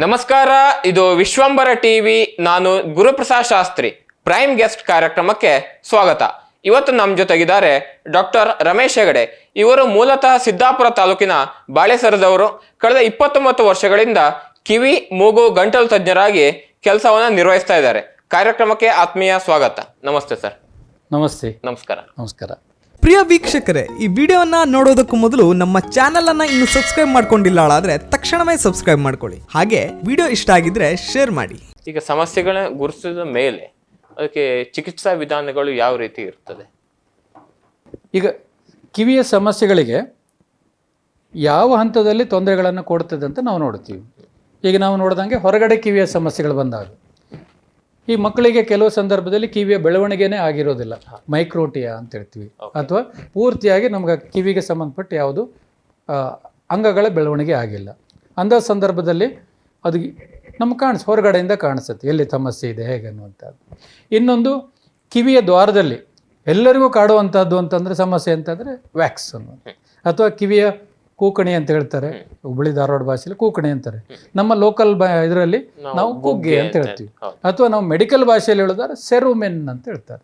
ನಮಸ್ಕಾರ, ಇದು ವಿಶ್ವಂಬರ ಟಿವಿ. ನಾನು ಗುರುಪ್ರಸಾದ್ ಶಾಸ್ತ್ರಿ. ಪ್ರೈಮ್ ಗೆಸ್ಟ್ ಕಾರ್ಯಕ್ರಮಕ್ಕೆ ಸ್ವಾಗತ. ಇವತ್ತು ನಮ್ಮ ಜೊತೆಗಿದ್ದಾರೆ ಡಾಕ್ಟರ್ ರಮೇಶ್ ಹೆಗಡೆ. ಇವರು ಮೂಲತಃ ಸಿದ್ದಾಪುರ ತಾಲೂಕಿನ ಬಾಳೆಸರದವರು. ಕಳೆದ 29 ವರ್ಷಗಳಿಂದ ಕಿವಿ, ಮೂಗು, ಗಂಟಲು ತಜ್ಞರಾಗಿ ಕೆಲಸವನ್ನು ನಿರ್ವಹಿಸ್ತಾ ಇದ್ದಾರೆ. ಕಾರ್ಯಕ್ರಮಕ್ಕೆ ಆತ್ಮೀಯ ಸ್ವಾಗತ. ನಮಸ್ತೆ ಸರ್. ನಮಸ್ತೆ. ನಮಸ್ಕಾರ. ನಮಸ್ಕಾರ. ಪ್ರಿಯ ವೀಕ್ಷಕರೇ, ಈ ವಿಡಿಯೋನ ನೋಡೋದಕ್ಕೂ ಮೊದಲು ನಮ್ಮ ಚಾನೆಲ್ ಅನ್ನ ಇನ್ನು ಸಬ್ಸ್ಕ್ರೈಬ್ ಮಾಡ್ಕೊಂಡಿಲ್ಲ ಆದ್ರೆ ತಕ್ಷಣವೇ ಸಬ್ಸ್ಕ್ರೈಬ್ ಮಾಡ್ಕೊಳ್ಳಿ. ಹಾಗೆ ವಿಡಿಯೋ ಇಷ್ಟ ಆಗಿದ್ರೆ ಶೇರ್ ಮಾಡಿ. ಈಗ ಸಮಸ್ಯೆಗಳನ್ನ ಗುರುತಿಸಿದ ಮೇಲೆ ಅದಕ್ಕೆ ಚಿಕಿತ್ಸಾ ವಿಧಾನಗಳು ಯಾವ ರೀತಿ ಇರ್ತದೆ? ಈಗ ಕಿವಿಯ ಸಮಸ್ಯೆಗಳಿಗೆ ಯಾವ ಹಂತದಲ್ಲಿ ತೊಂದರೆಗಳನ್ನು ಕೊಡ್ತದೆ ಅಂತ ನಾವು ನೋಡ್ತೀವಿ. ಈಗ ನಾವು ನೋಡಿದಂಗೆ ಹೊರಗಡೆ ಕಿವಿಯ ಸಮಸ್ಯೆಗಳು ಬಂದಾಗ ಈ ಮಕ್ಕಳಿಗೆ ಕೆಲವು ಸಂದರ್ಭದಲ್ಲಿ ಕಿವಿಯ ಬೆಳವಣಿಗೆನೇ ಆಗಿರೋದಿಲ್ಲ, ಮೈಕ್ರೋಟಿಯಾ ಅಂತ ಹೇಳ್ತೀವಿ, ಅಥವಾ ಪೂರ್ತಿಯಾಗಿ ನಮ್ಗೆ ಕಿವಿಗೆ ಸಂಬಂಧಪಟ್ಟ ಯಾವುದು ಅಂಗಗಳ ಬೆಳವಣಿಗೆ ಆಗಿಲ್ಲ. ಅಂಥ ಸಂದರ್ಭದಲ್ಲಿ ಅದು ನಮ್ಗೆ ಹೊರಗಡೆಯಿಂದ ಕಾಣಿಸುತ್ತೆ ಎಲ್ಲಿ ಸಮಸ್ಯೆ ಇದೆ ಹೇಗೆ ಅನ್ನುವಂಥದ್ದು. ಇನ್ನೊಂದು, ಕಿವಿಯ ದ್ವಾರದಲ್ಲಿ ಎಲ್ಲರಿಗೂ ಕಾಡುವಂಥದ್ದು ಅಂತಂದರೆ ಸಮಸ್ಯೆ ಅಂತಂದರೆ ವ್ಯಾಕ್ಸ್ ಅನ್ನೋದು, ಅಥವಾ ಕಿವಿಯ ಕೂಕಣಿ ಅಂತ ಹೇಳ್ತಾರೆ. ಹುಬ್ಬಳ್ಳಿ ಧಾರವಾಡ ಭಾಷೆಯಲ್ಲಿ ಕೂಕಣಿ ಅಂತಾರೆ. ನಮ್ಮ ಲೋಕಲ್ ಇದರಲ್ಲಿ ನಾವು ಕುಗ್ಗೆ ಅಂತ ಹೇಳ್ತೀವಿ, ಅಥವಾ ನಾವು ಮೆಡಿಕಲ್ ಭಾಷೆಯಲ್ಲಿ ಹೇಳೋದಾದ್ರೆ ಸೆರುಮೆನ್ ಅಂತ ಹೇಳ್ತಾರೆ.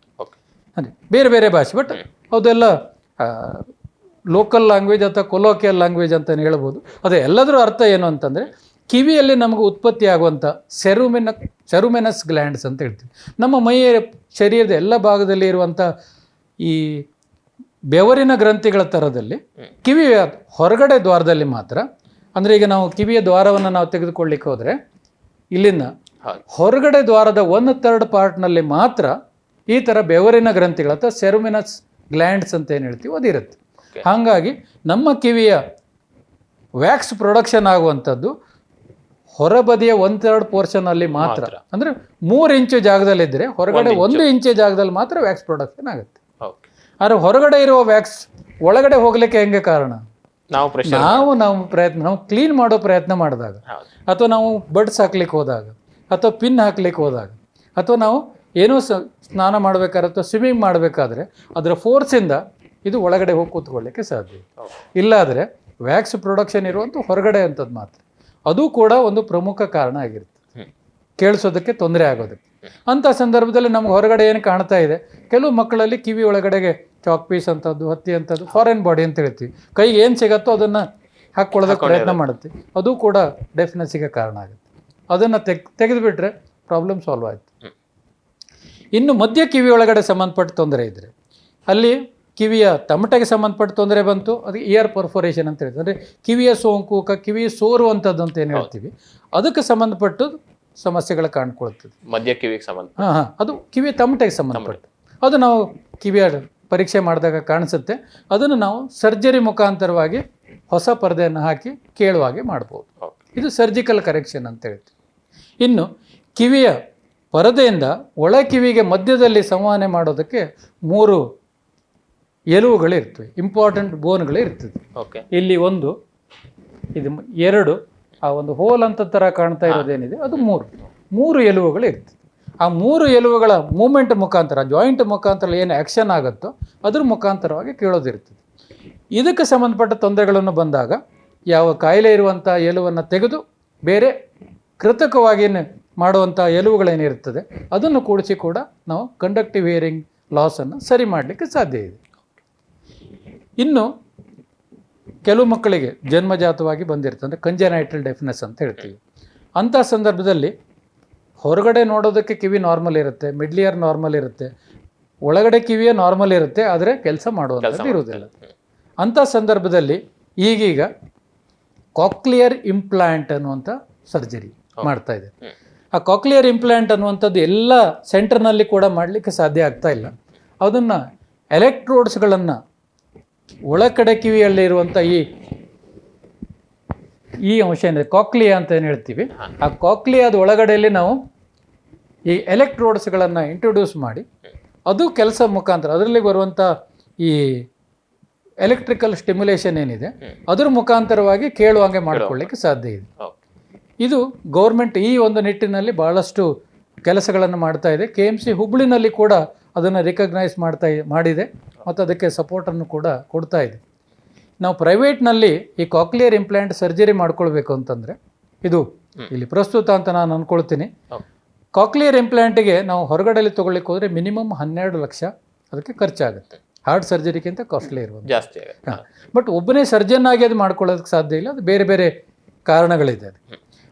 ಅಂದರೆ ಬೇರೆ ಬೇರೆ ಭಾಷೆ, ಬಟ್ ಅದೆಲ್ಲ ಲೋಕಲ್ ಲ್ಯಾಂಗ್ವೇಜ್ ಅಥವಾ ಕೊಲೋಕಿಯಲ್ ಲ್ಯಾಂಗ್ವೇಜ್ ಅಂತಲೇ ಹೇಳ್ಬೋದು. ಅದೇ ಎಲ್ಲದರ ಅರ್ಥ ಏನು ಅಂತಂದರೆ ಕಿವಿಯಲ್ಲಿ ನಮಗೆ ಉತ್ಪತ್ತಿ ಆಗುವಂಥ ಸೆರುಮೆನಸ್ ಗ್ಲ್ಯಾಂಡ್ಸ್ ಅಂತ ಹೇಳ್ತೀವಿ. ನಮ್ಮ ಮೈಯ ಶರೀರದ ಎಲ್ಲ ಭಾಗದಲ್ಲಿ ಇರುವಂಥ ಈ ಬೆವರಿನ ಗ್ರಂಥಿಗಳ ಥರದಲ್ಲಿ ಕಿವಿಯ ಹೊರಗಡೆ ದ್ವಾರದಲ್ಲಿ ಮಾತ್ರ, ಅಂದರೆ ಈಗ ನಾವು ಕಿವಿಯ ದ್ವಾರವನ್ನು ನಾವು ತೆಗೆದುಕೊಳ್ಳಿಕ್ಕೆ ಹೋದರೆ ಇಲ್ಲಿಂದ ಹೊರಗಡೆ ದ್ವಾರದ 1/3 ಪಾರ್ಟ್ನಲ್ಲಿ ಮಾತ್ರ ಈ ಥರ ಬೆವರಿನ ಗ್ರಂಥಿಗಳು ಅಥವಾ ಸೆರುಮಿನಸ್ ಗ್ಲ್ಯಾಂಡ್ಸ್ ಅಂತ ಏನು ಹೇಳ್ತೀವಿ ಅದಿರುತ್ತೆ. ಹಾಗಾಗಿ ನಮ್ಮ ಕಿವಿಯ ವ್ಯಾಕ್ಸ್ ಪ್ರೊಡಕ್ಷನ್ ಆಗುವಂಥದ್ದು ಹೊರಬದಿಯ 1/3 ಪೋರ್ಷನಲ್ಲಿ ಮಾತ್ರ. ಅಂದರೆ 3 ಇಂಚು ಜಾಗದಲ್ಲಿದ್ದರೆ ಹೊರಗಡೆ 1 ಇಂಚು ಜಾಗದಲ್ಲಿ ಮಾತ್ರ ವ್ಯಾಕ್ಸ್ ಪ್ರೊಡಕ್ಷನ್ ಆಗುತ್ತೆ. ಆದರೆ ಹೊರಗಡೆ ಇರುವ ವ್ಯಾಕ್ಸ್ ಒಳಗಡೆ ಹೋಗ್ಲಿಕ್ಕೆ ಹೆಂಗೆ ಕಾರಣ? ನಾವು ಕ್ಲೀನ್ ಮಾಡೋ ಪ್ರಯತ್ನ ಮಾಡಿದಾಗ, ಅಥವಾ ನಾವು ಬಡ್ಸ್ ಹಾಕ್ಲಿಕ್ಕೆ ಹೋದಾಗ, ಅಥವಾ ಪಿನ್ ಹಾಕ್ಲಿಕ್ಕೆ ಹೋದಾಗ, ಅಥವಾ ನಾವು ಏನೋ ಸ್ನಾನ ಮಾಡಬೇಕಾದ್ರೆ ಅಥವಾ ಸ್ವಿಮ್ಮಿಂಗ್ ಮಾಡಬೇಕಾದ್ರೆ ಅದರ ಫೋರ್ಸಿಂದ ಇದು ಒಳಗಡೆ ಹೋಗಿ ಕೂತ್ಕೊಳ್ಳಿಕ್ಕೆ ಸಾಧ್ಯ. ಇಲ್ಲಾದರೆ ವ್ಯಾಕ್ಸ್ ಪ್ರೊಡಕ್ಷನ್ ಇರುವಂಥ ಹೊರಗಡೆ ಅಂಥದ್ದು ಮಾತ್ರ. ಅದು ಕೂಡ ಒಂದು ಪ್ರಮುಖ ಕಾರಣ ಆಗಿರುತ್ತೆ ಕೇಳಿಸೋದಕ್ಕೆ ತೊಂದರೆ ಆಗೋದಕ್ಕೆ. ಅಂಥ ಸಂದರ್ಭದಲ್ಲಿ ನಮ್ಗೆ ಹೊರಗಡೆ ಏನು ಕಾಣ್ತಾ ಇದೆ, ಕೆಲವು ಮಕ್ಕಳಲ್ಲಿ ಕಿವಿ ಒಳಗಡೆಗೆ ಚಾಕ್ ಪೀಸ್ ಅಂಥದ್ದು, ಹತ್ತಿ ಅಂಥದ್ದು, ಫಾರಿನ್ ಬಾಡಿ ಅಂತ ಹೇಳ್ತೀವಿ, ಕೈಗೆ ಏನು ಸಿಗತ್ತೋ ಅದನ್ನು ಹಾಕ್ಕೊಳ್ಳೋದಕ್ಕೆ ಪ್ರಯತ್ನ ಮಾಡುತ್ತೆ. ಅದು ಕೂಡ ಡೆಫಿನೆನ್ಸಿಗೆ ಕಾರಣ ಆಗುತ್ತೆ. ಅದನ್ನು ತೆಗೆದುಬಿಟ್ರೆ ಪ್ರಾಬ್ಲಮ್ ಸಾಲ್ವ್ ಆಯಿತು. ಇನ್ನು ಮಧ್ಯ ಕಿವಿ ಒಳಗಡೆ ಸಂಬಂಧಪಟ್ಟ ತೊಂದರೆ ಇದ್ದರೆ, ಅಲ್ಲಿ ಕಿವಿಯ ತಮಟೆಗೆ ಸಂಬಂಧಪಟ್ಟ ತೊಂದರೆ ಬಂತು, ಅದು ಇಯರ್ ಪರ್ಫೋರೇಷನ್ ಅಂತ ಹೇಳ್ತೀವಿ. ಅಂದರೆ ಕಿವಿಯ ಸೋಂಕು, ಕಿವಿಯ ಸೋರುವಂಥದ್ದು ಅಂತ ಏನು ಹೇಳ್ತೀವಿ, ಅದಕ್ಕೆ ಸಂಬಂಧಪಟ್ಟು ಸಮಸ್ಯೆಗಳು ಕಾಣ್ಕೊಳ್ತದೆ. ಮಧ್ಯ ಕಿವಿಗೆ ಸಂಬಂಧ ಅದು ಕಿವಿಯ ತಮಟೆಗೆ ಸಂಬಂಧಪಟ್ಟು ಅದು ನಾವು ಕಿವಿಯ ಪರೀಕ್ಷೆ ಮಾಡಿದಾಗ ಕಾಣಿಸುತ್ತೆ. ಅದನ್ನು ನಾವು ಸರ್ಜರಿ ಮುಖಾಂತರವಾಗಿ ಹೊಸ ಪರದೆಯನ್ನು ಹಾಕಿ ಕೇಳುವಾಗೆ ಮಾಡ್ಬೋದು. ಇದು ಸರ್ಜಿಕಲ್ ಕರೆಕ್ಷನ್ ಅಂತ ಹೇಳ್ತೀವಿ. ಇನ್ನು ಕಿವಿಯ ಪರದೆಯಿಂದ ಒಳ ಕಿವಿಗೆ ಮಧ್ಯದಲ್ಲಿ ಸಂವಹನೆ ಮಾಡೋದಕ್ಕೆ 3 ಎಲುವುಗಳಿರ್ತವೆ, ಇಂಪಾರ್ಟೆಂಟ್ ಬೋನ್ಗಳು ಇರ್ತದೆ. ಇಲ್ಲಿ 1, ಇದು 2, ಆ ಒಂದು ಹೋಲ್ ಅಂತ ಥರ ಕಾಣ್ತಾ ಇರೋದೇನಿದೆ ಅದು 3 ಎಲುವುಗಳು ಇರ್ತದೆ. ಆ 3 ಎಲುವುಗಳ ಮೂಮೆಂಟ್ ಮುಖಾಂತರ, ಜಾಯಿಂಟ್ ಮುಖಾಂತರ ಏನು ಆ್ಯಕ್ಷನ್ ಆಗುತ್ತೋ ಅದ್ರ ಮುಖಾಂತರವಾಗಿ ಕೇಳೋದಿರ್ತದೆ. ಇದಕ್ಕೆ ಸಂಬಂಧಪಟ್ಟ ತೊಂದರೆಗಳನ್ನು ಬಂದಾಗ ಯಾವ ಕಾಯಿಲೆ ಇರುವಂಥ ಎಲುವನ್ನು ತೆಗೆದು ಬೇರೆ ಕೃತಕವಾಗಿ ಮಾಡುವಂಥ ಎಲುವುಗಳೇನಿರ್ತದೆ ಅದನ್ನು ಕೂಡಿಸಿ ಕೂಡ ನಾವು ಕಂಡಕ್ಟಿವ್ ಹಿಯರಿಂಗ್ ಲಾಸನ್ನು ಸರಿ ಮಾಡಲಿಕ್ಕೆ ಸಾಧ್ಯ ಇದೆ. ಇನ್ನು ಕೆಲವು ಮಕ್ಕಳಿಗೆ ಜನ್ಮಜಾತವಾಗಿ ಬಂದಿರ್ತದೆ, ಅಂದರೆ ಕಂಜನೈಟಲ್ ಡೆಫ್ನೆಸ್ ಅಂತ ಹೇಳ್ತೀವಿ. ಅಂಥ ಸಂದರ್ಭದಲ್ಲಿ ಹೊರಗಡೆ ನೋಡೋದಕ್ಕೆ ಕಿವಿ ನಾರ್ಮಲ್ ಇರುತ್ತೆ, ಮಿಡ್ಲಿಯರ್ ನಾರ್ಮಲ್ ಇರುತ್ತೆ, ಒಳಗಡೆ ಕಿವಿಯ ನಾರ್ಮಲ್ ಇರುತ್ತೆ, ಆದರೆ ಕೆಲಸ ಮಾಡುವಂಥದ್ದು ಇರುವುದಿಲ್ಲ. ಅಂಥ ಸಂದರ್ಭದಲ್ಲಿ ಈಗೀಗ ಕಾಕ್ಲಿಯರ್ ಇಂಪ್ಲಾಂಟ್ ಅನ್ನುವಂಥ ಸರ್ಜರಿ ಮಾಡ್ತಾ ಇದೆ. ಆ ಕಾಕ್ಲಿಯರ್ ಇಂಪ್ಲಾಂಟ್ ಅನ್ನುವಂಥದ್ದು ಎಲ್ಲ ಸೆಂಟರ್ನಲ್ಲಿ ಕೂಡ ಮಾಡಲಿಕ್ಕೆ ಸಾಧ್ಯ ಆಗ್ತಾ ಇಲ್ಲ. ಅದನ್ನು ಎಲೆಕ್ಟ್ರೋಡ್ಸ್ಗಳನ್ನು ಒಳಗಡೆ ಕಿವಿಯಲ್ಲಿ ಇರುವಂಥ ಈ ಅಂಶ ಏನಿದೆ ಕಾಕ್ಲಿಯಾ ಅಂತ ಏನು ಹೇಳ್ತೀವಿ, ಆ ಕಾಕ್ಲಿಯಾದ ಒಳಗಡೆಯಲ್ಲಿ ನಾವು ಈ ಎಲೆಕ್ಟ್ರೋಡ್ಸ್ಗಳನ್ನು ಇಂಟ್ರೊಡ್ಯೂಸ್ ಮಾಡಿ ಅದು ಕೆಲಸ ಮುಖಾಂತರ ಅದರಲ್ಲಿ ಬರುವಂಥ ಈ ಎಲೆಕ್ಟ್ರಿಕಲ್ ಸ್ಟಿಮ್ಯುಲೇಷನ್ ಏನಿದೆ ಅದ್ರ ಮುಖಾಂತರವಾಗಿ ಕೇಳುವಂಗೆ ಮಾಡಿಕೊಳ್ಳಿಕ್ಕೆ ಸಾಧ್ಯ ಇದೆ. ಇದು ಗೌರ್ಮೆಂಟ್ ಈ ಒಂದು ನಿಟ್ಟಿನಲ್ಲಿ ಭಾಳಷ್ಟು ಕೆಲಸಗಳನ್ನು ಮಾಡ್ತಾ ಇದೆ. KMC ಹುಬ್ಬಳ್ಳಿನಲ್ಲಿ ಕೂಡ ಅದನ್ನು ರಿಕಗ್ನೈಸ್ ಮಾಡಿದೆ ಮತ್ತು ಅದಕ್ಕೆ ಸಪೋರ್ಟನ್ನು ಕೂಡ ಕೊಡ್ತಾ ಇದೆ. ನಾವು ಪ್ರೈವೇಟ್ನಲ್ಲಿ ಈ ಕಾಕ್ಲಿಯರ್ ಇಂಪ್ಲಾಂಟ್ ಸರ್ಜರಿ ಮಾಡ್ಕೊಳ್ಬೇಕು ಅಂತಂದರೆ ಇದು ಇಲ್ಲಿ ಪ್ರಸ್ತುತ ಅಂತ ನಾನು ಅಂದ್ಕೊಳ್ತೀನಿ. ಕಾಕ್ಲಿಯರ್ ಇಂಪ್ಲಾಂಟಿಗೆ ನಾವು ಹೊರಗಡೆಯಲ್ಲಿ ತೊಗೊಳ್ಳಿಕ್ಕೆ ಹೋದರೆ ಮಿನಿಮಮ್ 12 ಲಕ್ಷ ಅದಕ್ಕೆ ಖರ್ಚಾಗುತ್ತೆ. ಹಾರ್ಟ್ ಸರ್ಜರಿಗಿಂತ ಕಾಸ್ಟ್ಲಿ ಇರ್ಬೋದು, ಜಾಸ್ತಿ ಆಗುತ್ತೆ. ಬಟ್ ಒಬ್ಬನೇ ಸರ್ಜನ್ ಆಗಿ ಅದು ಮಾಡ್ಕೊಳ್ಳೋದಕ್ಕೆ ಸಾಧ್ಯ ಇಲ್ಲ. ಅದು ಬೇರೆ ಬೇರೆ ಕಾರಣಗಳಿದೆ.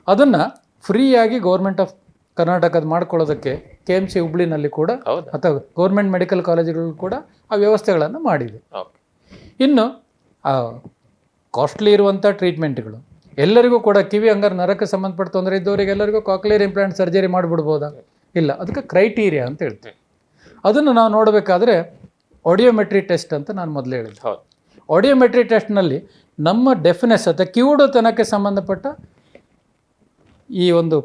ಅದನ್ನು ಫ್ರೀಯಾಗಿ ಗೌರ್ಮೆಂಟ್ ಆಫ್ ಕರ್ನಾಟಕದ ಮಾಡ್ಕೊಳ್ಳೋದಕ್ಕೆ KMC ಹುಬ್ಳಿನಲ್ಲಿ ಕೂಡ ಅಥವಾ ಗೌರ್ಮೆಂಟ್ ಮೆಡಿಕಲ್ ಕಾಲೇಜುಗಳು ಕೂಡ ಆ ವ್ಯವಸ್ಥೆಗಳನ್ನು ಮಾಡಿದೆ. ಇನ್ನು ಕಾಸ್ಟ್ಲಿ ಇರುವಂಥ ಟ್ರೀಟ್ಮೆಂಟ್ಗಳು ಎಲ್ಲರಿಗೂ ಕೂಡ ಕಿವಿ ಹಂಗಾರೆ ನರಕ್ಕೆ ಸಂಬಂಧಪಟ್ಟ ತೊಂದರೆ ಇದ್ದವರಿಗೆ ಎಲ್ಲರಿಗೂ ಕಾಕ್ಲಿಯರ್ ಇಂಪ್ಲಾಂಟ್ ಸರ್ಜರಿ ಮಾಡಿಬಿಡ್ಬೋದಾ? ಇಲ್ಲ, ಅದಕ್ಕೆ ಕ್ರೈಟೀರಿಯಾ ಅಂತ ಹೇಳ್ತೀವಿ. ಅದನ್ನು ನಾವು ನೋಡಬೇಕಾದ್ರೆ ಆಡಿಯೋಮೆಟ್ರಿ ಟೆಸ್ಟ್ ಅಂತ ನಾನು ಮೊದಲು ಹೇಳಿದ್ದೆ. ಆಡಿಯೋಮೆಟ್ರಿ ಟೆಸ್ಟ್ನಲ್ಲಿ ನಮ್ಮ ಡೆಫಿನೆಸ್ ಅಥವಾ ಕಿವುಡುತನಕ್ಕೆ ಸಂಬಂಧಪಟ್ಟ ಈ ಒಂದು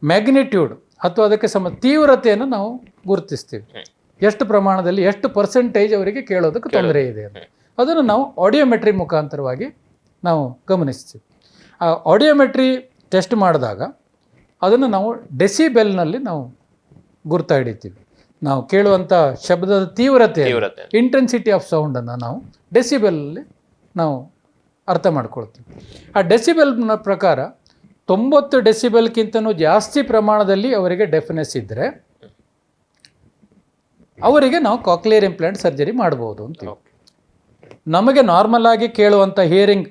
ಮ್ಯಾಗ್ನಿಟ್ಯೂಡ್ ಅಥವಾ ಅದಕ್ಕೆ ತೀವ್ರತೆಯನ್ನು ನಾವು ಗುರುತಿಸ್ತೀವಿ. ಎಷ್ಟು ಪ್ರಮಾಣದಲ್ಲಿ ಎಷ್ಟು ಪರ್ಸೆಂಟೇಜ್ ಅವರಿಗೆ ಕೇಳೋದಕ್ಕೆ ತೊಂದರೆ ಇದೆ ಅಂತ ಅದನ್ನು ನಾವು ಆಡಿಯೋಮೆಟ್ರಿ ಮುಖಾಂತರವಾಗಿ ನಾವು ಗಮನಿಸ್ತೀವಿ. ಆ ಆಡಿಯೋಮೆಟ್ರಿ ಟೆಸ್ಟ್ ಮಾಡಿದಾಗ ಅದನ್ನು ನಾವು ಡೆಸಿಬೆಲ್ನಲ್ಲಿ ನಾವು ಗುರ್ತಾ ಹಿಡಿತೀವಿ. ನಾವು ಕೇಳುವಂಥ ಶಬ್ದದ ತೀವ್ರತೆ ಇಂಟೆನ್ಸಿಟಿ ಆಫ್ ಸೌಂಡನ್ನು ನಾವು ಡೆಸಿಬೆಲಲ್ಲಿ ನಾವು ಅರ್ಥ ಮಾಡ್ಕೊಳ್ತೀವಿ. ಆ ಡೆಸಿಬೆಲ್ನ ಪ್ರಕಾರ 90 ಡೆಸಿಬೆಲ್ಗಿಂತನೂ ಜಾಸ್ತಿ ಪ್ರಮಾಣದಲ್ಲಿ ಅವರಿಗೆ ಡೆಫಿನೆಸ್ ಇದ್ದರೆ ಅವರಿಗೆ ನಾವು ಕಾಕ್ಲಿಯರ್ ಇಂಪ್ಲಾಂಟ್ ಸರ್ಜರಿ ಮಾಡ್ಬೋದು ಅಂತೀವಿ. ನಮಗೆ ನಾರ್ಮಲ್ ಆಗಿ ಕೇಳುವಂಥ ಹಿಯರಿಂಗ್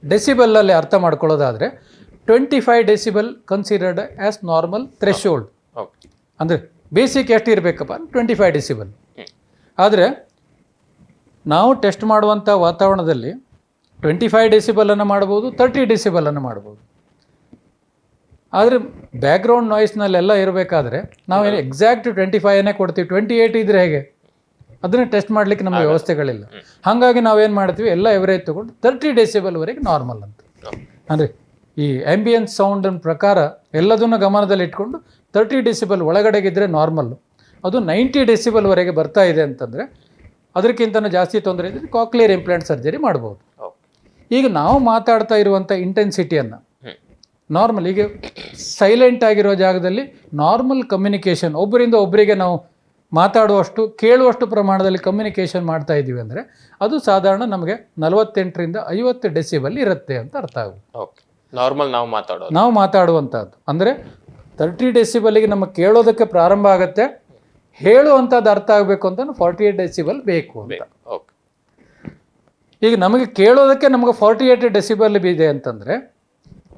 ಡೆಸಿಬೆಲ್ಲಲ್ಲಿ ಅರ್ಥ ಮಾಡ್ಕೊಳ್ಳೋದಾದರೆ 25 decibel considered as normal threshold. ಅಂದರೆ ಬೇಸಿಕ್ ಎಷ್ಟು ಇರಬೇಕಪ್ಪ 25 ಡೆಸಿಬೆಲ್. ಆದರೆ ನಾವು ಟೆಸ್ಟ್ ಮಾಡುವಂಥ ವಾತಾವರಣದಲ್ಲಿ 25 ಡೆಸಿಬಲನ್ನು ಮಾಡ್ಬೋದು, 30 ಡೆಸಿಬಲನ್ನು ಮಾಡ್ಬೋದು. ಆದರೆ ಬ್ಯಾಕ್ಗ್ರೌಂಡ್ ನಾಯ್ಸ್ನಲ್ಲೆಲ್ಲ ಇರಬೇಕಾದ್ರೆ ನಾವೇನು ಎಕ್ಸಾಕ್ಟ್ 25 ಕೊಡ್ತೀವಿ. 28 ಇದ್ದರೆ ಹೇಗೆ? ಅದನ್ನು ಟೆಸ್ಟ್ ಮಾಡಲಿಕ್ಕೆ ನಮಗೆ ವ್ಯವಸ್ಥೆಗಳಿಲ್ಲ. ಹಾಗಾಗಿ ನಾವೇನು ಮಾಡ್ತೀವಿ, ಎಲ್ಲ ಎವರೇಜ್ ತೊಗೊಂಡು 30 ಡೆಸಿಬಲ್ವರೆಗೆ ನಾರ್ಮಲ್ ಅಂತ. ಅಂದರೆ ಈ ಆ್ಯಂಬಿಯನ್ಸ್ ಸೌಂಡಿನ ಪ್ರಕಾರ ಎಲ್ಲದನ್ನು ಗಮನದಲ್ಲಿ ಇಟ್ಕೊಂಡು 30 ಡೆಸಿಬಲ್ ಒಳಗಡೆಗಿದ್ದರೆ ನಾರ್ಮಲ್ಲು. ಅದು 90 ಡೆಸಿಬಲ್ವರೆಗೆ ಬರ್ತಾ ಇದೆ ಅಂತಂದರೆ ಅದಕ್ಕಿಂತನೂ ಜಾಸ್ತಿ ತೊಂದರೆ ಇದ್ದರೆ ಕಾಕ್ಲಿಯರ್ ಇಂಪ್ಲಾಂಟ್ ಸರ್ಜರಿ ಮಾಡ್ಬೋದು. ಈಗ ನಾವು ಮಾತಾಡ್ತಾ ಇರುವಂಥ ಇಂಟೆನ್ಸಿಟಿಯನ್ನು ನಾರ್ಮಲ್, ಈಗ ಸೈಲೆಂಟ್ ಆಗಿರೋ ಜಾಗದಲ್ಲಿ ನಾರ್ಮಲ್ ಕಮ್ಯುನಿಕೇಷನ್, ಒಬ್ಬರಿಂದ ಒಬ್ಬರಿಗೆ ನಾವು ಮಾತಾಡುವಷ್ಟು ಕೇಳುವಷ್ಟು ಪ್ರಮಾಣದಲ್ಲಿ ಕಮ್ಯುನಿಕೇಷನ್ ಮಾಡ್ತಾ ಇದ್ದೀವಿ ಅಂದರೆ ಅದು ಸಾಧಾರಣ ನಮಗೆ 48ರಿಂದ 50 ಡೆಸಿಬಲ್ ಇರುತ್ತೆ ಅಂತ ಅರ್ಥ ಆಗುತ್ತೆ. ನಾರ್ಮಲ್ ನಾವು ಮಾತಾಡುವಂಥದ್ದು ಅಂದರೆ 30 ಡೆಸಿಬಲ್ಗೆ ನಮಗೆ ಕೇಳೋದಕ್ಕೆ ಪ್ರಾರಂಭ ಆಗುತ್ತೆ. ಹೇಳುವಂಥದ್ದು ಅರ್ಥ ಆಗಬೇಕು ಅಂತ 48 ಡೆಸಿಬಲ್ ಬೇಕು ಅಂತ. ಈಗ ನಮಗೆ ಕೇಳೋದಕ್ಕೆ ನಮಗೆ 48 ಡೆಸಿಬಲ್ ಇದೆ ಅಂತಂದರೆ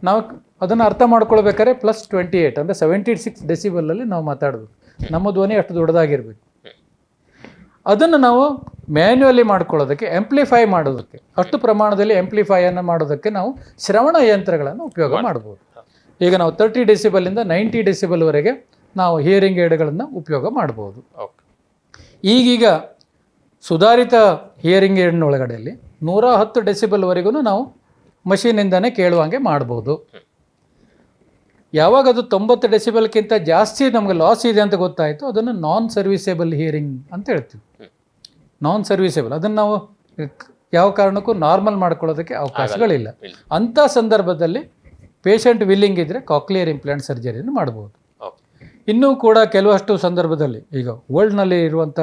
ನಾವು ಅದನ್ನು ಅರ್ಥ ಮಾಡ್ಕೊಳ್ಬೇಕಾದ್ರೆ +28 ಅಂದರೆ 76 ಡೆಸಿಬಲಲ್ಲಿ ನಾವು ಮಾತಾಡಬೇಕು. ನಮ್ಮ ಧ್ವನಿ ಅಷ್ಟು ದೊಡ್ಡದಾಗಿರ್ಬೇಕು. ಅದನ್ನು ನಾವು ಮ್ಯಾನ್ಯುವಲಿ ಮಾಡ್ಕೊಳ್ಳೋದಕ್ಕೆ, ಆಂಪ್ಲಿಫೈ ಮಾಡೋದಕ್ಕೆ, ಅಷ್ಟು ಪ್ರಮಾಣದಲ್ಲಿ ಆಂಪ್ಲಿಫೈಯನ್ನು ಮಾಡೋದಕ್ಕೆ ನಾವು ಶ್ರವಣ ಯಂತ್ರಗಳನ್ನು ಉಪಯೋಗ ಮಾಡ್ಬೋದು. ಈಗ ನಾವು 30 ಡೆಸಿಬಲಿಂದ 90 ಡೆಸಿಬಲ್ವರೆಗೆ ನಾವು ಹಿಯರಿಂಗ್ ಏಡ್ಗಳನ್ನು ಉಪಯೋಗ ಮಾಡ್ಬೋದು. ಈಗೀಗ ಸುಧಾರಿತ ಹಿಯರಿಂಗ್ ಏಡ್ನ ಒಳಗಡೆಯಲ್ಲಿ 110 ಡೆಸಿಬಲ್ವರೆಗೂ ನಾವು ಮಷೀನಿಂದನೇ ಕೇಳುವಂಗೆ ಮಾಡ್ಬೋದು. ಯಾವಾಗ ಅದು 90 ಡೆಸಿಬಲ್ಗಿಂತ ಜಾಸ್ತಿ ನಮಗೆ ಲಾಸ್ ಇದೆ ಅಂತ ಗೊತ್ತಾಯಿತು, ಅದನ್ನು ನಾನ್ ಸರ್ವಿಸೇಬಲ್ ಹಿಯರಿಂಗ್ ಅಂತ ಹೇಳ್ತೀವಿ. ನಾನ್ ಸರ್ವಿಸೇಬಲ್ ಅದನ್ನು ನಾವು ಯಾವ ಕಾರಣಕ್ಕೂ ನಾರ್ಮಲ್ ಮಾಡ್ಕೊಳ್ಳೋದಕ್ಕೆ ಅವಕಾಶಗಳಿಲ್ಲ. ಅಂಥ ಸಂದರ್ಭದಲ್ಲಿ ಪೇಷಂಟ್ ವಿಲ್ಲಿಂಗ್ ಇದ್ದರೆ ಕಾಕ್ಲಿಯರ್ ಇಂಪ್ಲಾಂಟ್ ಸರ್ಜರಿಯನ್ನು ಮಾಡ್ಬೋದು. ಇನ್ನೂ ಕೂಡ ಕೆಲವಷ್ಟು ಸಂದರ್ಭದಲ್ಲಿ ಈಗ ವರ್ಲ್ಡ್ನಲ್ಲಿ ಇರುವಂಥ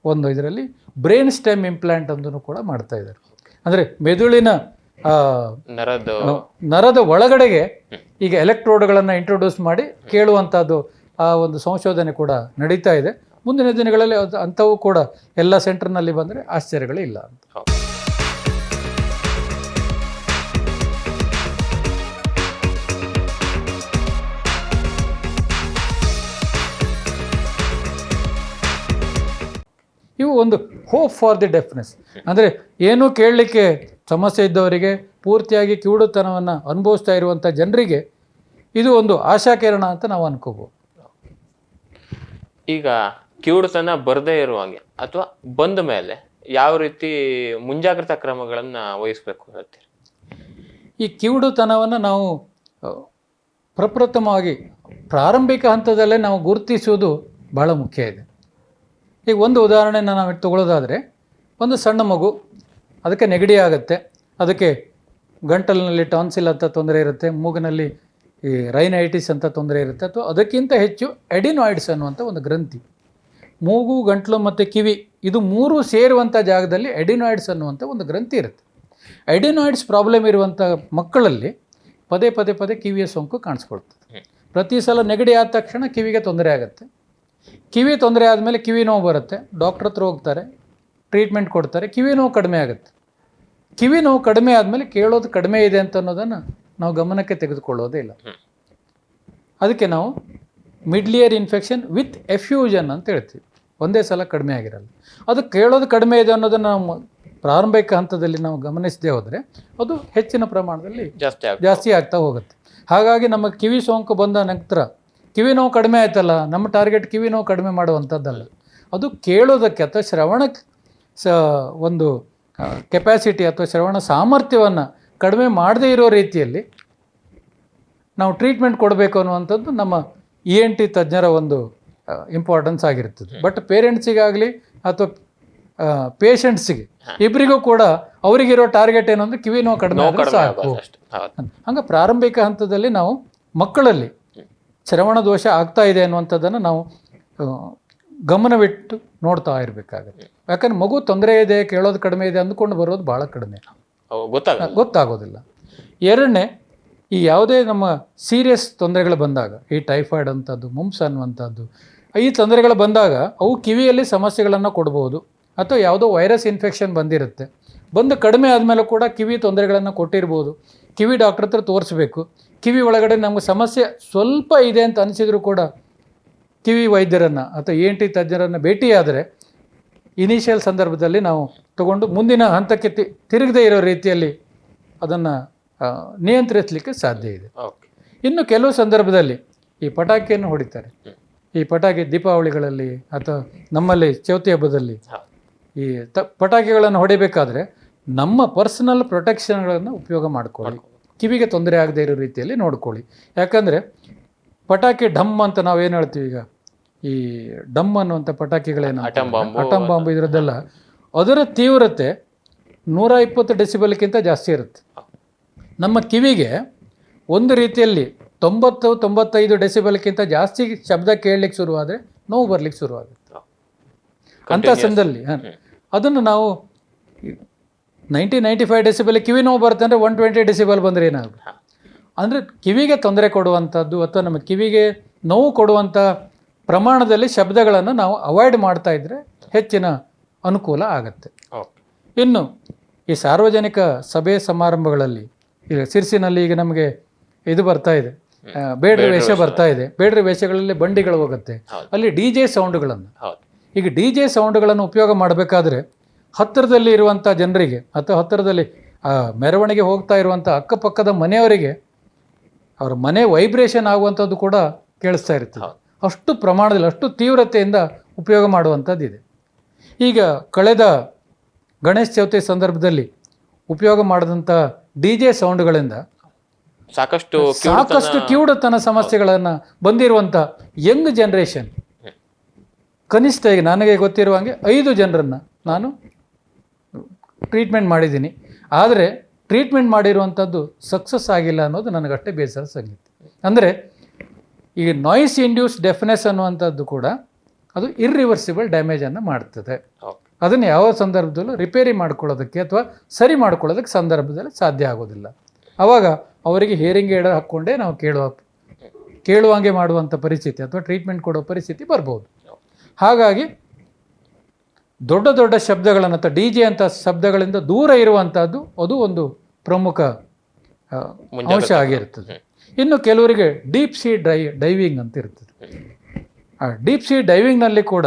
ಒಂದು ಇದರಲ್ಲಿ ಬ್ರೈನ್ ಸ್ಟೆಮ್ ಇಂಪ್ಲಾಂಟ್ ಅಂದೂ ಕೂಡ ಮಾಡ್ತಾ ಇದ್ದಾರೆ. ಅಂದರೆ ಮೆದುಳಿನ ನರದ ಒಳಗಡೆಗೆ ಈಗ ಎಲೆಕ್ಟ್ರೋಡ್ಗಳನ್ನು ಇಂಟ್ರೊಡ್ಯೂಸ್ ಮಾಡಿ ಕೇಳುವಂಥದ್ದು ಆ ಒಂದು ಸಂಶೋಧನೆ ಕೂಡ ನಡೀತಾ ಇದೆ. ಮುಂದಿನ ದಿನಗಳಲ್ಲಿ ಅಂಥವು ಕೂಡ ಎಲ್ಲ ಸೆಂಟರ್ನಲ್ಲಿ ಬಂದರೆ ಆಶ್ಚರ್ಯಗಳಿಲ್ಲ ಅಂತ. ಇವು ಒಂದು ಹೋಪ್ ಫಾರ್ ದಿ ಡೆಫ್ನೆಸ್, ಅಂದರೆ ಏನೂ ಕೇಳಲಿಕ್ಕೆ ಸಮಸ್ಯೆ ಇದ್ದವರಿಗೆ, ಪೂರ್ತಿಯಾಗಿ ಕಿವುಡುತನವನ್ನು ಅನುಭವಿಸ್ತಾ ಇರುವಂಥ ಜನರಿಗೆ ಇದು ಒಂದು ಆಶಾಕಿರಣ ಅಂತ ನಾವು ಅನ್ಕೋಬೋದು. ಈಗ ಕಿವುಡುತನ ಬರದೇ ಇರುವಾಗೆ ಅಥವಾ ಬಂದ ಮೇಲೆ ಯಾವ ರೀತಿ ಮುಂಜಾಗ್ರತಾ ಕ್ರಮಗಳನ್ನು ವಹಿಸಬೇಕು ಹೇಳ್ತೀರಿ? ಈ ಕಿವುಡುತನವನ್ನು ನಾವು ಪ್ರಪ್ರಥಮವಾಗಿ ಪ್ರಾರಂಭಿಕ ಹಂತದಲ್ಲೇ ನಾವು ಗುರುತಿಸುವುದು ಬಹಳ ಮುಖ್ಯ ಇದೆ. ಈಗ ಒಂದು ಉದಾಹರಣೆನ ನಾವು ತಗೊಳ್ಳೋದಾದರೆ, ಒಂದು ಸಣ್ಣ ಮಗು, ಅದಕ್ಕೆ ನೆಗಡಿ ಆಗುತ್ತೆ, ಅದಕ್ಕೆ ಗಂಟಲಿನಲ್ಲಿ ಟಾನ್ಸಿಲ್ ಅಂತ ತೊಂದರೆ ಇರುತ್ತೆ, ಮೂಗಿನಲ್ಲಿ ಈ ರೈನೈಟಿಸ್ ಅಂತ ತೊಂದರೆ ಇರುತ್ತೆ, ಅಥವಾ ಅದಕ್ಕಿಂತ ಹೆಚ್ಚು ಎಡಿನಾಯ್ಡ್ಸ್ ಅನ್ನುವಂಥ ಒಂದು ಗ್ರಂಥಿ, ಮೂಗು, ಗಂಟಲು ಮತ್ತು ಕಿವಿ ಇದು ಮೂರು ಸೇರುವಂಥ ಜಾಗದಲ್ಲಿ ಎಡಿನಾಯ್ಡ್ಸ್ ಅನ್ನುವಂಥ ಒಂದು ಗ್ರಂಥಿ ಇರುತ್ತೆ. ಎಡಿನಾಯ್ಡ್ಸ್ ಪ್ರಾಬ್ಲಮ್ ಇರುವಂಥ ಮಕ್ಕಳಲ್ಲಿ ಪದೇ ಪದೇ ಪದೇ ಕಿವಿಯ ಸೋಂಕು ಕಾಣಿಸ್ಕೊಳ್ತದೆ. ಪ್ರತಿ ಸಲ ನೆಗಡಿ ಆದ ತಕ್ಷಣ ಕಿವಿಗೆ ತೊಂದರೆ ಆಗುತ್ತೆ. ಕಿವಿ ತೊಂದರೆ ಆದಮೇಲೆ ಕಿವಿ ನೋವು ಬರುತ್ತೆ, ಡಾಕ್ಟ್ರ್ ಹತ್ರ ಹೋಗ್ತಾರೆ, ಟ್ರೀಟ್ಮೆಂಟ್ ಕೊಡ್ತಾರೆ, ಕಿವಿ ನೋವು ಕಡಿಮೆ ಆಗುತ್ತೆ. ಕಿವಿ ನೋವು ಕಡಿಮೆ ಆದಮೇಲೆ ಕೇಳೋದು ಕಡಿಮೆ ಇದೆ ಅಂತ ಅನ್ನೋದನ್ನು ನಾವು ಗಮನಕ್ಕೆ ತೆಗೆದುಕೊಳ್ಳೋದೇ ಇಲ್ಲ. ಅದಕ್ಕೆ ನಾವು ಮಿಡ್ಲಿಯರ್ ಇನ್ಫೆಕ್ಷನ್ ವಿತ್ ಎಫ್ಯೂಷನ್ ಅಂತ ಹೇಳ್ತೀವಿ. ಒಂದೇ ಸಲ ಕಡಿಮೆ ಆಗಿರಲ್ಲ. ಅದು ಕೇಳೋದು ಕಡಿಮೆ ಇದೆ ಅನ್ನೋದನ್ನು ನಾವು ಪ್ರಾರಂಭಿಕ ಹಂತದಲ್ಲಿ ನಾವು ಗಮನಿಸದೇ ಹೋದರೆ ಅದು ಹೆಚ್ಚಿನ ಪ್ರಮಾಣದಲ್ಲಿ ಜಾಸ್ತಿ ಆಗ್ತಾ ಹೋಗುತ್ತೆ. ಹಾಗಾಗಿ ನಮ್ಮ ಕಿವಿ ಸೋಂಕು ಬಂದ ನಂತರ ಕಿವಿ ನೋವು ಕಡಿಮೆ ಆಯ್ತಲ್ಲ, ನಮ್ಮ ಟಾರ್ಗೆಟ್ ಕಿವಿ ನೋವು ಕಡಿಮೆ ಮಾಡುವಂಥದ್ದಲ್ಲ, ಅದು ಕೇಳೋದಕ್ಕೆ ಅಥವಾ ಶ್ರವಣಕ್ಕೆ ಒಂದು ಕೆಪ್ಯಾಸಿಟಿ ಅಥವಾ ಶ್ರವಣ ಸಾಮರ್ಥ್ಯವನ್ನು ಕಡಿಮೆ ಮಾಡದೇ ಇರೋ ರೀತಿಯಲ್ಲಿ ನಾವು ಟ್ರೀಟ್ಮೆಂಟ್ ಕೊಡಬೇಕು ಅನ್ನುವಂಥದ್ದು ನಮ್ಮ ENT ತಜ್ಞರ ಒಂದು ಇಂಪಾರ್ಟೆನ್ಸ್ ಆಗಿರ್ತದೆ. ಬಟ್ ಪೇರೆಂಟ್ಸಿಗಾಗಲಿ ಅಥವಾ ಪೇಷಂಟ್ಸಿಗೆ ಇಬ್ಬರಿಗೂ ಕೂಡ ಅವರಿಗಿರೋ ಟಾರ್ಗೆಟ್ ಏನು ಅಂದರೆ ಕಿವಿ ನೋವು ಕಡಿಮೆ ಆದರೆ ಸಾಕು. ಹಂಗೆ ಪ್ರಾರಂಭಿಕ ಹಂತದಲ್ಲಿ ನಾವು ಮಕ್ಕಳಲ್ಲಿ ಶ್ರವಣ ದೋಷ ಆಗ್ತಾ ಇದೆ ಅನ್ನುವಂಥದ್ದನ್ನು ನಾವು ಗಮನವಿಟ್ಟು ನೋಡ್ತಾ ಇರಬೇಕಾಗತ್ತೆ. ಯಾಕಂದ್ರೆ ಮಗು ತೊಂದರೆ ಇದೆ, ಕೇಳೋದು ಕಡಿಮೆ ಇದೆ ಅಂದ್ಕೊಂಡು ಬರೋದು ಭಾಳ ಕಡಿಮೆ, ಗೊತ್ತಾಗೋದಿಲ್ಲ. ಎರಡನೇ, ಈ ಯಾವುದೇ ನಮ್ಮ ಸೀರಿಯಸ್ ತೊಂದರೆಗಳು ಬಂದಾಗ, ಈ ಟೈಫಾಯ್ಡ್ ಅಂಥದ್ದು, ಮುಂಪ್ಸ್ ಅನ್ನುವಂಥದ್ದು, ಈ ತೊಂದರೆಗಳು ಬಂದಾಗ ಅವು ಕಿವಿಯಲ್ಲಿ ಸಮಸ್ಯೆಗಳನ್ನು ಕೊಡ್ಬೋದು. ಅಥವಾ ಯಾವುದೋ ವೈರಸ್ ಇನ್ಫೆಕ್ಷನ್ ಬಂದಿರುತ್ತೆ, ಬಂದು ಕಡಿಮೆ ಆದಮೇಲೆ ಕೂಡ ಕಿವಿ ತೊಂದರೆಗಳನ್ನು ಕೊಟ್ಟಿರ್ಬೋದು. ಕಿವಿ ಡಾಕ್ಟ್ರ್ ಹತ್ರ ತೋರಿಸ್ಬೇಕು. ಕಿವಿ ಒಳಗಡೆ ನಮಗೆ ಸಮಸ್ಯೆ ಸ್ವಲ್ಪ ಇದೆ ಅಂತ ಅನಿಸಿದರೂ ಕೂಡ ಕಿವಿ ವೈದ್ಯರನ್ನು ಅಥವಾ ENT ತಜ್ಞರನ್ನು ಭೇಟಿಯಾದರೆ ಇನಿಷಿಯಲ್ ಸಂದರ್ಭದಲ್ಲಿ ನಾವು ತಗೊಂಡು ಮುಂದಿನ ಹಂತಕ್ಕೆ ತಿರುಗದೇ ಇರೋ ರೀತಿಯಲ್ಲಿ ಅದನ್ನು ನಿಯಂತ್ರಿಸಲಿಕ್ಕೆ ಸಾಧ್ಯ ಇದೆ. ಇನ್ನು ಕೆಲವು ಸಂದರ್ಭದಲ್ಲಿ ಈ ಪಟಾಕಿಯನ್ನು ಹೊಡಿತಾರೆ. ಈ ಪಟಾಕಿ ದೀಪಾವಳಿಗಳಲ್ಲಿ ಅಥವಾ ನಮ್ಮಲ್ಲಿ ಚೌತಿ ಹಬ್ಬದಲ್ಲಿ ಈ ಪಟಾಕಿಗಳನ್ನು ಹೊಡಿಬೇಕಾದ್ರೆ ನಮ್ಮ ಪರ್ಸನಲ್ ಪ್ರೊಟೆಕ್ಷನ್ಗಳನ್ನು ಉಪಯೋಗ ಮಾಡ್ಕೊಳ್ಳಿ. ಕಿವಿಗೆ ತೊಂದರೆ ಆಗದೇ ಇರೋ ರೀತಿಯಲ್ಲಿ ನೋಡ್ಕೊಳ್ಳಿ. ಯಾಕಂದರೆ ಪಟಾಕಿ ಢಮ್ ಅಂತ ನಾವೇನು ಹೇಳ್ತೀವಿ, ಈಗ ಈ ಡಮ್ ಅನ್ನುವಂಥ ಪಟಾಕಿಗಳೇನು ಅಟಮ್ ಬಾಂಬ್ ಇದರದ್ದೆಲ್ಲ ಅದರ ತೀವ್ರತೆ 120 ಡೆಸಿಬಲ್ಗಿಂತ ಜಾಸ್ತಿ ಇರುತ್ತೆ. ನಮ್ಮ ಕಿವಿಗೆ ಒಂದು ರೀತಿಯಲ್ಲಿ 90-95 ಡೆಸಿಬಲ್ಗಿಂತ ಜಾಸ್ತಿ ಶಬ್ದ ಕೇಳಲಿಕ್ಕೆ ಶುರುವಾದರೆ ನೋವು ಬರಲಿಕ್ಕೆ ಶುರುವಾಗುತ್ತೆ. ಅಂಥ ಸಂದರ್ಭದಲ್ಲಿ ಅದನ್ನು ನಾವು 90-95 ಡೆಸಿಬಲ್ ಕಿವಿ ನೋವು ಬರುತ್ತೆ ಅಂದರೆ 120 ಡೆಸಿಬಲ್ ಬಂದರೆ ಏನಾಗುತ್ತೆ ಅಂದರೆ ಕಿವಿಗೆ ತೊಂದರೆ ಕೊಡುವಂಥದ್ದು ಅಥವಾ ನಮ್ಮ ಕಿವಿಗೆ ನೋವು ಕೊಡುವಂಥ ಪ್ರಮಾಣದಲ್ಲಿ ಶಬ್ದಗಳನ್ನು ನಾವು ಅವಾಯ್ಡ್ ಮಾಡ್ತಾ ಇದ್ದರೆ ಹೆಚ್ಚಿನ ಅನುಕೂಲ ಆಗುತ್ತೆ. ಇನ್ನು ಈ ಸಾರ್ವಜನಿಕ ಸಭೆ ಸಮಾರಂಭಗಳಲ್ಲಿ, ಈಗ ಸಿರ್ಸಿನಲ್ಲಿ ಈಗ ನಮಗೆ ಇದು ಬರ್ತಾ ಇದೆ, ಬೇಡ್ರ ವೇಷ ಬರ್ತಾ ಇದೆ. ಬೇಡ್ರ ವೇಷಗಳಲ್ಲಿ ಬಂಡಿಗಳು ಹೋಗುತ್ತೆ, ಅಲ್ಲಿ DJ ಸೌಂಡ್ಗಳನ್ನು, ಈಗ DJ ಸೌಂಡ್ಗಳನ್ನು ಉಪಯೋಗ ಮಾಡಬೇಕಾದ್ರೆ ಹತ್ತಿರದಲ್ಲಿ ಇರುವಂಥ ಜನರಿಗೆ ಅಥವಾ ಹತ್ತಿರದಲ್ಲಿ ಮೆರವಣಿಗೆ ಹೋಗ್ತಾ ಇರುವಂಥ ಅಕ್ಕಪಕ್ಕದ ಮನೆಯವರಿಗೆ ಅವರ ಮನೆ ವೈಬ್ರೇಷನ್ ಆಗುವಂಥದ್ದು ಕೂಡ ಕೇಳಿಸ್ತಾ ಇರ್ತದೆ. ಅಷ್ಟು ಪ್ರಮಾಣದಲ್ಲಿ, ಅಷ್ಟು ತೀವ್ರತೆಯಿಂದ ಉಪಯೋಗ ಮಾಡುವಂಥದ್ದಿದೆ. ಈಗ ಕಳೆದ ಗಣೇಶ ಚೌತಿ ಸಂದರ್ಭದಲ್ಲಿ ಉಪಯೋಗ ಮಾಡಿದಂಥ DJ ಸೌಂಡ್ಗಳಿಂದ ಸಾಕಷ್ಟು ಕಿವುಡತನ ಸಮಸ್ಯೆಗಳನ್ನು ಬಂದಿರುವಂಥ ಯಂಗ್ ಜನ್ರೇಷನ್, ಕನಿಷ್ಠ ಈಗ ನನಗೆ ಗೊತ್ತಿರುವಂಗೆ 5 ಜನರನ್ನು ನಾನು ಟ್ರೀಟ್ಮೆಂಟ್ ಮಾಡಿದ್ದೀನಿ. ಆದರೆ ಟ್ರೀಟ್ಮೆಂಟ್ ಮಾಡಿರುವಂಥದ್ದು ಸಕ್ಸಸ್ ಆಗಿಲ್ಲ ಅನ್ನೋದು ನನಗಷ್ಟೇ ಬೇಸರ ಸಂಗತಿ. ಅಂದರೆ ಈಗ ನಾಯ್ಸ್ ಇಂಡ್ಯೂಸ್ ಡೆಫ್ನೆಸ್ ಅನ್ನುವಂಥದ್ದು ಕೂಡ ಅದು ಇರ್ರಿವರ್ಸಿಬಲ್ ಡ್ಯಾಮೇಜನ್ನು ಮಾಡ್ತದೆ. ಅದನ್ನು ಯಾವ ಸಂದರ್ಭದಲ್ಲೂ ರಿಪೇರಿ ಮಾಡ್ಕೊಳ್ಳೋದಕ್ಕೆ ಅಥವಾ ಸರಿ ಮಾಡ್ಕೊಳ್ಳೋದಕ್ಕೆ ಸಂದರ್ಭದಲ್ಲಿ ಸಾಧ್ಯ ಆಗೋದಿಲ್ಲ. ಆವಾಗ ಅವರಿಗೆ ಹಿಯರಿಂಗ್ ಏಡ್ ಹಾಕ್ಕೊಂಡೇ ನಾವು ಕೇಳುವಂಗೆ ಮಾಡುವಂಥ ಪರಿಸ್ಥಿತಿ ಅಥವಾ ಟ್ರೀಟ್ಮೆಂಟ್ ಕೊಡೋ ಪರಿಸ್ಥಿತಿ ಬರ್ಬೋದು. ಹಾಗಾಗಿ ದೊಡ್ಡ ದೊಡ್ಡ ಶಬ್ದಗಳನ್ನು ಅಥವಾ DJ ಅಂತ ಶಬ್ದಗಳಿಂದ ದೂರ ಇರುವಂಥದ್ದು ಅದು ಒಂದು ಪ್ರಮುಖ ಅಂಶ ಆಗಿರ್ತದೆ. ಇನ್ನು ಕೆಲವರಿಗೆ ಡೀಪ್ ಸಿ ಡೈವಿಂಗ್ ಅಂತ ಇರ್ತದೆ. ಆ ಡೀಪ್ ಸಿ ಡೈವಿಂಗ್ನಲ್ಲಿ ಕೂಡ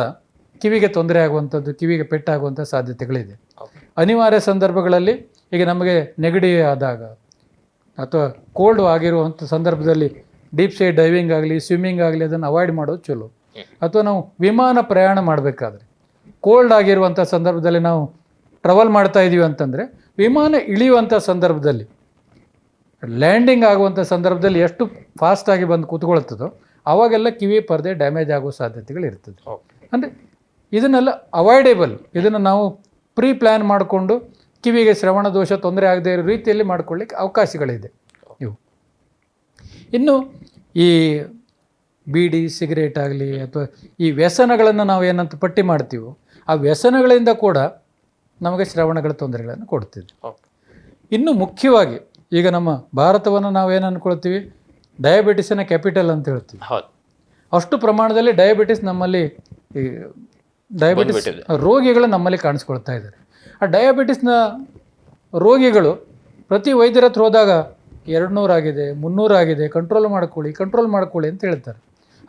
ಕಿವಿಗೆ ತೊಂದರೆ ಆಗುವಂಥದ್ದು, ಕಿವಿಗೆ ಪೆಟ್ಟಾಗುವಂಥ ಸಾಧ್ಯತೆಗಳಿದೆ. ಅನಿವಾರ್ಯ ಸಂದರ್ಭಗಳಲ್ಲಿ ಈಗ ನಮಗೆ ನೆಗಡಿ ಆದಾಗ ಅಥವಾ ಕೋಲ್ಡ್ ಆಗಿರುವಂಥ ಸಂದರ್ಭದಲ್ಲಿ ಡೀಪ್ ಸಿ ಡೈವಿಂಗ್ ಆಗಲಿ ಸ್ವಿಮ್ಮಿಂಗ್ ಆಗಲಿ ಅದನ್ನು ಅವಾಯ್ಡ್ ಮಾಡೋದು ಚಲೋ. ಅಥವಾ ನಾವು ವಿಮಾನ ಪ್ರಯಾಣ ಮಾಡಬೇಕಾದ್ರೆ ಕೋಲ್ಡ್ ಆಗಿರುವಂಥ ಸಂದರ್ಭದಲ್ಲಿ ನಾವು ಟ್ರಾವೆಲ್ ಮಾಡ್ತಾ ಇದ್ದೀವಿ ಅಂತಂದರೆ ವಿಮಾನ ಇಳಿಯುವಂಥ ಸಂದರ್ಭದಲ್ಲಿ, ಲ್ಯಾಂಡಿಂಗ್ ಆಗುವಂಥ ಸಂದರ್ಭದಲ್ಲಿ ಎಷ್ಟು ಫಾಸ್ಟಾಗಿ ಬಂದು ಕೂತ್ಕೊಳ್ತದೋ ಆವಾಗೆಲ್ಲ ಕಿವಿ ಪರದೆ ಡ್ಯಾಮೇಜ್ ಆಗೋ ಸಾಧ್ಯತೆಗಳು ಇರ್ತದೆ. ಅಂದರೆ ಇದನ್ನೆಲ್ಲ ಅವಾಯ್ಡೇಬಲ್, ಇದನ್ನು ನಾವು ಪ್ರೀ ಪ್ಲ್ಯಾನ್ ಮಾಡಿಕೊಂಡು ಕಿವಿಗೆ ಶ್ರವಣ ದೋಷ ತೊಂದರೆ ಆಗದೇ ಇರೋ ರೀತಿಯಲ್ಲಿ ಮಾಡ್ಕೊಳ್ಳಿಕ್ಕೆ ಅವಕಾಶಗಳಿದೆ ಇವು. ಇನ್ನು ಈ ಬೀಡಿ ಸಿಗರೇಟ್ ಆಗಲಿ ಅಥವಾ ಈ ವ್ಯಸನಗಳನ್ನು ನಾವು ಏನಂತ ಪಟ್ಟಿ ಮಾಡ್ತೀವೋ ಆ ವ್ಯಸನಗಳಿಂದ ಕೂಡ ನಮಗೆ ಶ್ರವಣಗಳ ತೊಂದರೆಗಳನ್ನು ಕೊಡ್ತಿದೆ. ಇನ್ನು ಮುಖ್ಯವಾಗಿ ಈಗ ನಮ್ಮ ಭಾರತವನ್ನು ನಾವೇನು ಅಂದ್ಕೊಳ್ತೀವಿ, ಡಯಾಬಿಟಿಸಿನ ಕ್ಯಾಪಿಟಲ್ ಅಂತ ಹೇಳ್ತೀವಿ. ಹೌದು. ಅಷ್ಟು ಪ್ರಮಾಣದಲ್ಲಿ ಡಯಾಬಿಟಿಸ್ ನಮ್ಮಲ್ಲಿ ಈ ಡಯಾಬಿಟಿಸ್ ರೋಗಿಗಳು ನಮ್ಮಲ್ಲಿ ಕಾಣಿಸ್ಕೊಳ್ತಾ ಇದ್ದಾರೆ. ಆ ಡಯಾಬಿಟಿಸ್ನ ರೋಗಿಗಳು ಪ್ರತಿ ವೈದ್ಯರ ಹತ್ರ ಹೋದಾಗ 200 ಆಗಿದೆ, 300 ಆಗಿದೆ, ಕಂಟ್ರೋಲ್ ಮಾಡ್ಕೊಳ್ಳಿ ಅಂತ ಹೇಳ್ತಾರೆ.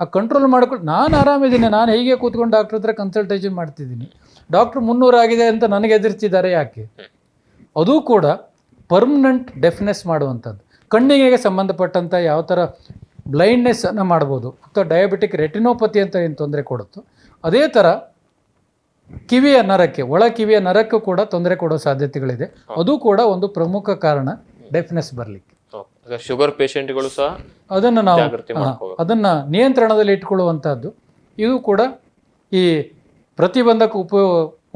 ಆ ಕಂಟ್ರೋಲ್ ಮಾಡ್ಕೊಳ್ಳಿ, ನಾನು ಆರಾಮಿದ್ದೀನಿ, ನಾನು ಹೀಗೆ ಕೂತ್ಕೊಂಡು ಡಾಕ್ಟ್ರ್ ಹತ್ರ ಕನ್ಸಲ್ಟೇಷನ್ ಮಾಡ್ತಿದ್ದೀನಿ, ಡಾಕ್ಟ್ರ್ 300 ಆಗಿದೆ ಅಂತ ನನಗೆ ಎದುರಿಸಿದ್ದಾರೆ ಯಾಕೆ? ಅದು ಕೂಡ ಪರ್ಮನೆಂಟ್ ಡೆಫ್ನೆಸ್ ಮಾಡುವಂಥದ್ದು. ಕಣ್ಣಿಗೆ ಸಂಬಂಧಪಟ್ಟಂಥ ಯಾವ ಥರ ಬ್ಲೈಂಡ್ನೆಸ್ಸನ್ನು ಮಾಡ್ಬೋದು, ಅಥವಾ ಡಯಾಬಿಟಿಕ್ ರೆಟಿನೋಪತಿ ಅಂತ ಏನು ತೊಂದರೆ ಕೊಡುತ್ತೋ ಅದೇ ಥರ ಕಿವಿಯ ನರಕ್ಕೆ, ಒಳ ಕಿವಿಯ ನರಕ್ಕೂ ಕೂಡ ತೊಂದರೆ ಕೊಡೋ ಸಾಧ್ಯತೆಗಳಿದೆ. ಅದು ಕೂಡ ಒಂದು ಪ್ರಮುಖ ಕಾರಣ ಡೆಫ್ನೆಸ್ ಬರಲಿಕ್ಕೆ. ಶುಗರ್ ಪೇಷಂಟ್ಗಳು ಸಹ ಅದನ್ನು ನಾವು ನಿಯಂತ್ರಣದಲ್ಲಿ ಇಟ್ಕೊಳ್ಳುವಂಥದ್ದು, ಇದು ಕೂಡ ಈ ಪ್ರತಿಬಂಧಕ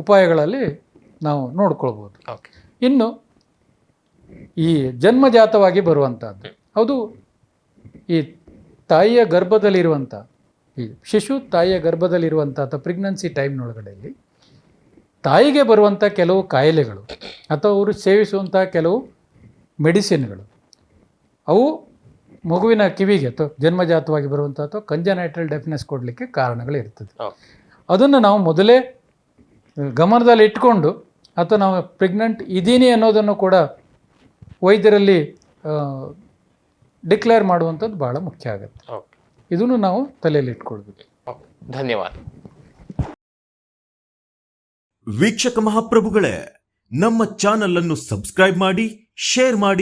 ಉಪಾಯಗಳಲ್ಲಿ ನಾವು ನೋಡ್ಕೊಳ್ಬೋದು. ಇನ್ನು ಈ ಜನ್ಮಜಾತವಾಗಿ ಬರುವಂಥದ್ದು, ಅದು ಈ ತಾಯಿಯ ಗರ್ಭದಲ್ಲಿರುವಂಥ, ಈ ಶಿಶು ತಾಯಿಯ ಗರ್ಭದಲ್ಲಿರುವಂಥ ಅಥವಾ ಪ್ರೆಗ್ನೆನ್ಸಿ ಟೈಮ್ನೊಳಗಡೆಯಲ್ಲಿ ತಾಯಿಗೆ ಬರುವಂಥ ಕೆಲವು ಕಾಯಿಲೆಗಳು ಅಥವಾ ಅವರು ಸೇವಿಸುವಂಥ ಕೆಲವು ಮೆಡಿಸಿನ್ಗಳು, ಅವು ಮಗುವಿನ ಕಿವಿಗೆ ಅಥವಾ ಜನ್ಮಜಾತವಾಗಿ ಬರುವಂಥ ಅಥವಾ ಕಂಜನೈಟಲ್ ಡೆಫ್ನೆಸ್ ಕೊಡಲಿಕ್ಕೆ ಕಾರಣಗಳಿರ್ತದೆ. ಅದನ್ನು ನಾವು ಮೊದಲೇ ಗಮನದಲ್ಲಿ ಇಟ್ಕೊಂಡು, ಅಥವಾ ನಾವು ಪ್ರೆಗ್ನೆಂಟ್ ಇದ್ದೀನಿ ಅನ್ನೋದನ್ನು ಕೂಡ ವೈದ್ಯರಲ್ಲಿ ಡಿಕ್ಲೇರ್ ಮಾಡುವಂಥದ್ದು ಭಾಳ ಮುಖ್ಯ ಆಗುತ್ತೆ. ಇದನ್ನು ನಾವು ತಲೆಯಲ್ಲಿ ಇಟ್ಕೊಳ್ಬೇಕು. ಧನ್ಯವಾದ. ವೀಕ್ಷಕ ಮಹಾಪ್ರಭುಗಳೇ, ನಮ್ಮ ಚಾನಲ್ ಅನ್ನು ಸಬ್ಸ್ಕ್ರೈಬ್ ಮಾಡಿ, ಶೇರ್ ಮಾಡಿ,